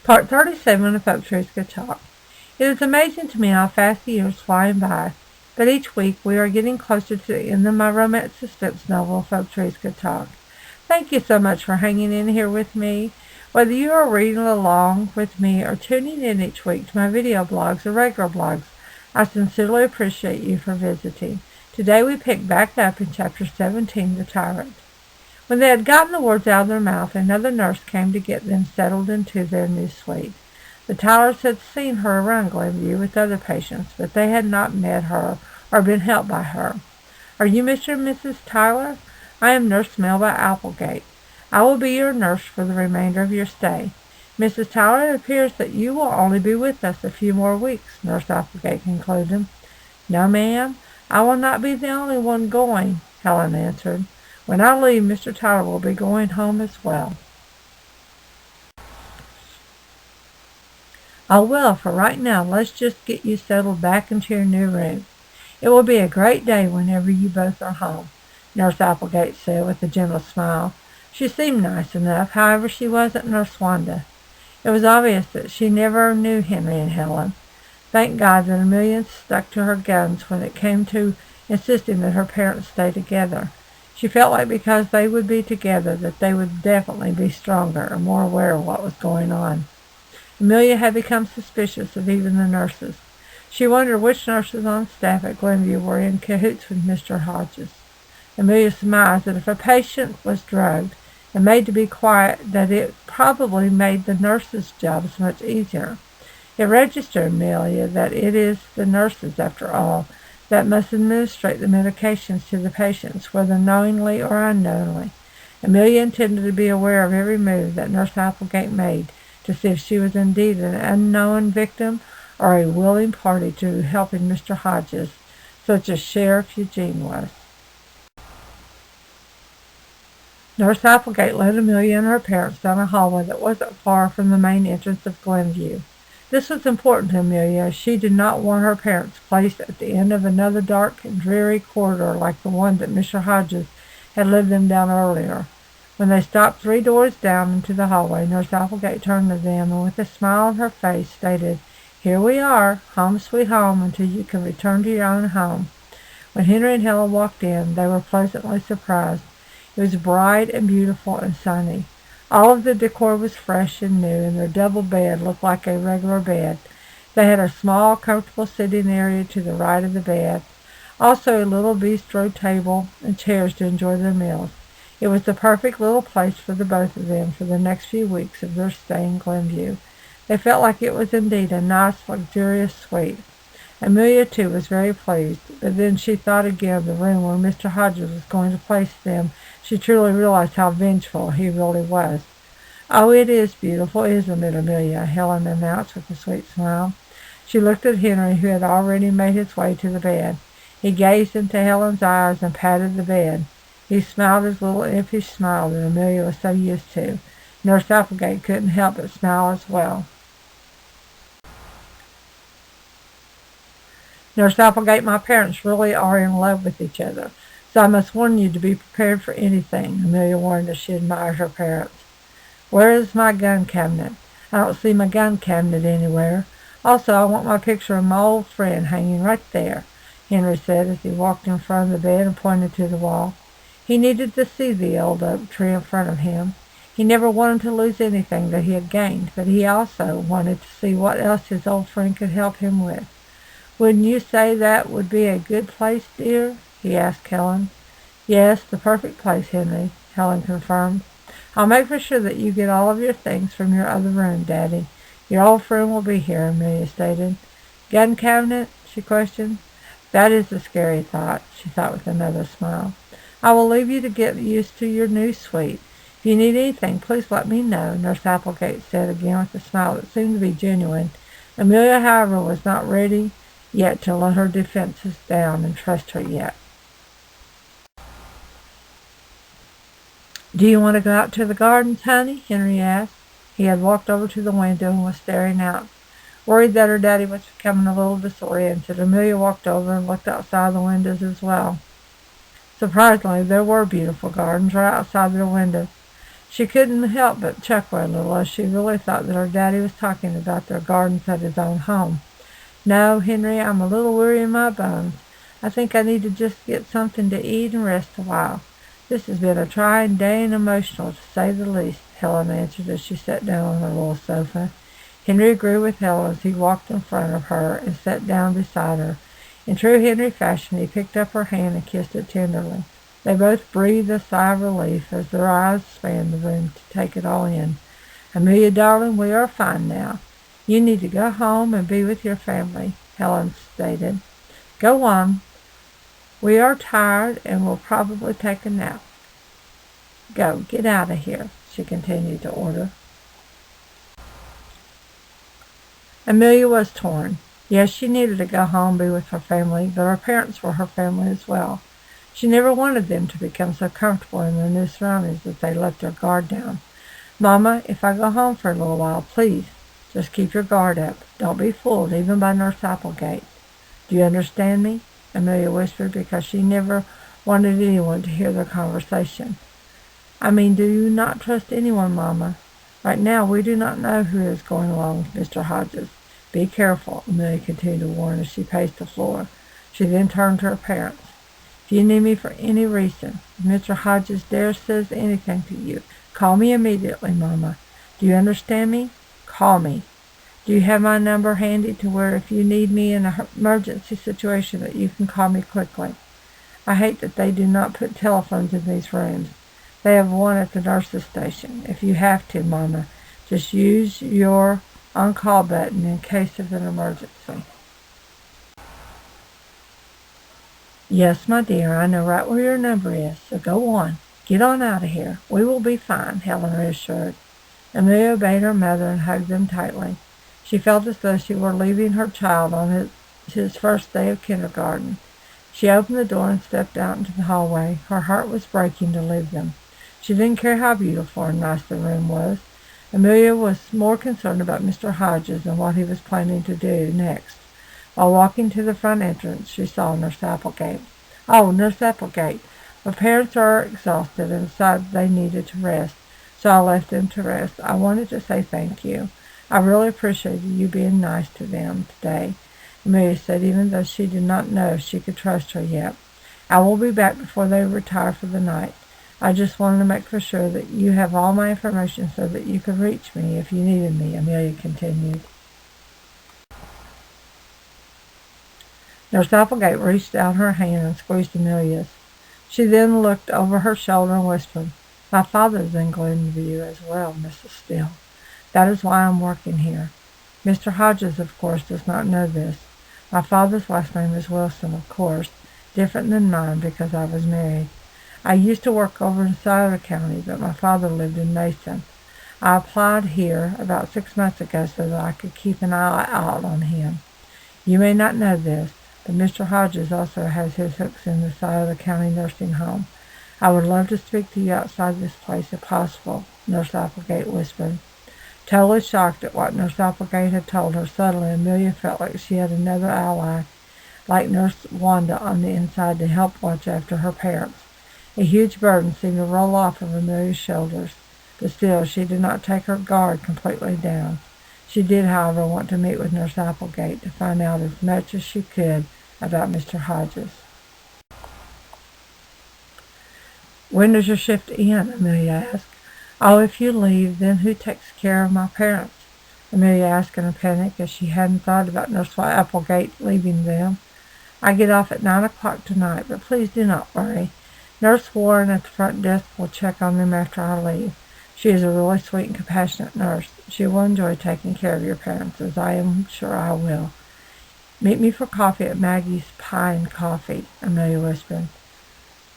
Part 37 of Folk Trees Could Talk. It is amazing to me how fast the years flying by, but each week we are getting closer to the end of my romance suspense novel, Folk Trees Could Talk. Thank you so much for hanging in here with me. Whether you are reading along with me or tuning in each week to my video blogs or regular blogs, I sincerely appreciate you for visiting. Today we pick back up in Chapter 17, The Tyrant. When they had gotten the words out of their mouth, another nurse came to get them settled into their new suite. The Tylers had seen her around Glenview with other patients, but they had not met her or been helped by her. "Are you Mr. and Mrs. Tyler? I am Nurse Melba Applegate. I will be your nurse for the remainder of your stay. Mrs. Tyler, it appears that you will only be with us a few more weeks," Nurse Applegate concluded. "No, ma'am, I will not be the only one going," Helen answered. "When I leave, Mr. Tyler will be going home as well." "Oh, well, for right now, let's just get you settled back into your new room. It will be a great day whenever you both are home," Nurse Applegate said with a gentle smile. She seemed nice enough, however she wasn't Nurse Wanda. It was obvious that she never knew Henry and Helen. Thank God that Amelia stuck to her guns when it came to insisting that her parents stay together. She felt like because they would be together that they would definitely be stronger and more aware of what was going on. Amelia had become suspicious of even the nurses. She wondered which nurses on staff at Glenview were in cahoots with Mr. Hodges. Amelia surmised that if a patient was drugged and made to be quiet, that it probably made the nurses' jobs much easier. It registered Amelia that it is the nurses, after all, that must administrate the medications to the patients, whether knowingly or unknowingly. Amelia intended to be aware of every move that Nurse Applegate made to see if she was indeed an unknown victim or a willing party to helping Mr. Hodges, such as Sheriff Eugene was. Nurse Applegate led Amelia and her parents down a hallway that wasn't far from the main entrance of Glenview. This was important to Amelia, as she did not want her parents placed at the end of another dark and dreary corridor like the one that Mr. Hodges had led them down earlier. When they stopped 3 doors down into the hallway, Nurse Applegate turned to them and with a smile on her face stated, "Here we are, home sweet home until you can return to your own home." When Henry and Helen walked in, they were pleasantly surprised. It was bright and beautiful and sunny. All of the decor was fresh and new, and their double bed looked like a regular bed. They had a small, comfortable sitting area to the right of the bed, also a little bistro table and chairs to enjoy their meals. It was the perfect little place for the both of them for the next few weeks of their stay in Glenview. They felt like it was indeed a nice, luxurious suite. Amelia, too, was very pleased, but then she thought again of the room where Mr. Hodges was going to place them. She truly realized how vengeful he really was. "Oh, it is beautiful, isn't it, Amelia?" Helen announced with a sweet smile. She looked at Henry, who had already made his way to the bed. He gazed into Helen's eyes and patted the bed. He smiled his little impish smile that Amelia was so used to. Nurse Applegate couldn't help but smile as well. "Nurse Applegate, my parents really are in love with each other, so I must warn you to be prepared for anything," Amelia warned as she admired her parents. "Where is my gun cabinet? I don't see my gun cabinet anywhere. Also, I want my picture of my old friend hanging right there," Henry said as he walked in front of the bed and pointed to the wall. He needed to see the old oak tree in front of him. He never wanted to lose anything that he had gained, but he also wanted to see what else his old friend could help him with. "Wouldn't you say that would be a good place, dear?" he asked Helen. "Yes, the perfect place, Henry," Helen confirmed. "I'll make for sure that you get all of your things from your other room, Daddy. Your old friend will be here," Amelia stated. "Gun cabinet?" she questioned. "That is a scary thought," she thought with another smile. "I will leave you to get used to your new suite. If you need anything, please let me know," Nurse Applegate said again with a smile that seemed to be genuine. Amelia, however, was not ready yet to let her defenses down and trust her yet. "Do you want to go out to the gardens, honey?" Henry asked. He had walked over to the window and was staring out. Worried that her daddy was becoming a little disoriented, Amelia walked over and looked outside the windows as well. Surprisingly, there were beautiful gardens right outside their windows. She couldn't help but chuckle a little as she really thought that her daddy was talking about their gardens at his own home. No, Henry, I'm a little weary in my bones. I think I need to just get something to eat and rest a while. This has been a trying day and emotional, to say the least, Helen answered as she sat down on her little sofa. Henry agreed with Helen as he walked in front of her and sat down beside her. In true Henry fashion, he picked up her hand and kissed it tenderly. They both breathed a sigh of relief as their eyes spanned the room to take it all in. Amelia, darling, we are fine now. You need to go home and be with your family, Helen stated. Go on. We are tired and will probably take a nap. Go, get out of here, she continued to order. Amelia was torn. Yes, she needed to go home and be with her family, but her parents were her family as well. She never wanted them to become so comfortable in their new surroundings that they let their guard down. Mama, if I go home for a little while, please, just keep your guard up. Don't be fooled, even by Nurse Applegate. Do you understand me? Amelia whispered because she never wanted anyone to hear their conversation. I mean, do you not trust anyone, Mama? Right now, we do not know who is going along with Mr. Hodges. Be careful, Amelia continued to warn as she paced the floor. She then turned to her parents. If you need me for any reason, if Mr. Hodges dares says anything to you, call me immediately, Mama. Do you understand me? Call me. Do you have my number handy to where if you need me in an emergency situation that you can call me quickly? I hate that they do not put telephones in these rooms. They have one at the nurse's station. If you have to, Mama, just use your on-call button in case of an emergency. Yes, my dear, I know right where your number is, so go on. Get on out of here. We will be fine, Helen reassured. Amelia obeyed her mother and hugged them tightly. She felt as though she were leaving her child on his first day of kindergarten. She opened the door and stepped out into the hallway. Her heart was breaking to leave them. She didn't care how beautiful and nice the room was. Amelia was more concerned about Mr. Hodges and what he was planning to do next. While walking to the front entrance, she saw Nurse Applegate. Oh, Nurse Applegate, my parents are exhausted and decided they needed to rest, so I left them to rest. I wanted to say thank you. I really appreciated you being nice to them today, Amelia said, even though she did not know if she could trust her yet. I will be back before they retire for the night. I just wanted to make for sure that you have all my information so that you could reach me if you needed me, Amelia continued. Nurse Applegate reached out her hand and squeezed Amelia's. She then looked over her shoulder and whispered, My father is in Glenview as well, Mrs. Steele. That is why I'm working here. Mr. Hodges, of course, does not know this. My father's last name is Wilson, of course, different than mine because I was married. I used to work over in Scioto County, but my father lived in Mason. I applied here about 6 months ago so that I could keep an eye out on him. You may not know this, but Mr. Hodges also has his hooks in the Scioto County nursing home. I would love to speak to you outside this place if possible, Nurse Applegate whispered. Totally shocked at what Nurse Applegate had told her, suddenly Amelia felt like she had another ally, like Nurse Wanda on the inside, to help watch after her parents. A huge burden seemed to roll off of Amelia's shoulders, but still she did not take her guard completely down. She did, however, want to meet with Nurse Applegate to find out as much as she could about Mr. Hodges. When does your shift end? Amelia asked. Oh, if you leave, then who takes care of my parents? Amelia asked in a panic as she hadn't thought about Nurse Applegate leaving them. I get off at 9 o'clock tonight, but please do not worry. Nurse Warren at the front desk will check on them after I leave. She is a really sweet and compassionate nurse. She will enjoy taking care of your parents, as I am sure I will. Meet me for coffee at Maggie's Pie and Coffee, Amelia whispered.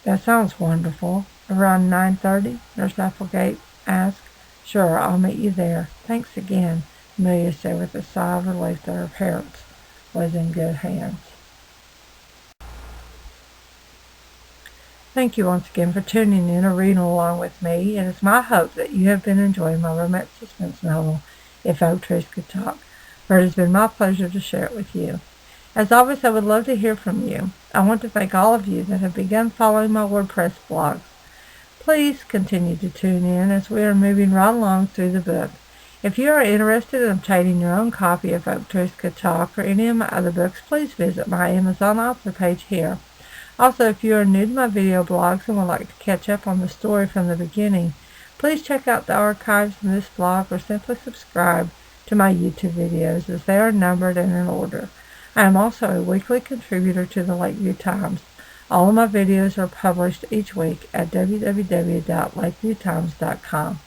That sounds wonderful. Around 9:30, Nurse Applegate asked. Sure, I'll meet you there. Thanks again, Amelia said with a sigh of relief that her parents was in good hands. Thank you once again for tuning in or reading along with me. It is my hope that you have been enjoying my romance suspense novel, If Oak Trees Could Talk, for it has been my pleasure to share it with you. As always, I would love to hear from you. I want to thank all of you that have begun following my WordPress blog. Please continue to tune in as we are moving right along through the book. If you are interested in obtaining your own copy of Folk Truth Could Talk or any of my other books, please visit my Amazon author page here. Also, if you are new to my video blogs and would like to catch up on the story from the beginning, please check out the archives in this blog or simply subscribe to my YouTube videos as they are numbered and in order. I am also a weekly contributor to the Lakeview Times. All of my videos are published each week at www.lakeviewtimes.com.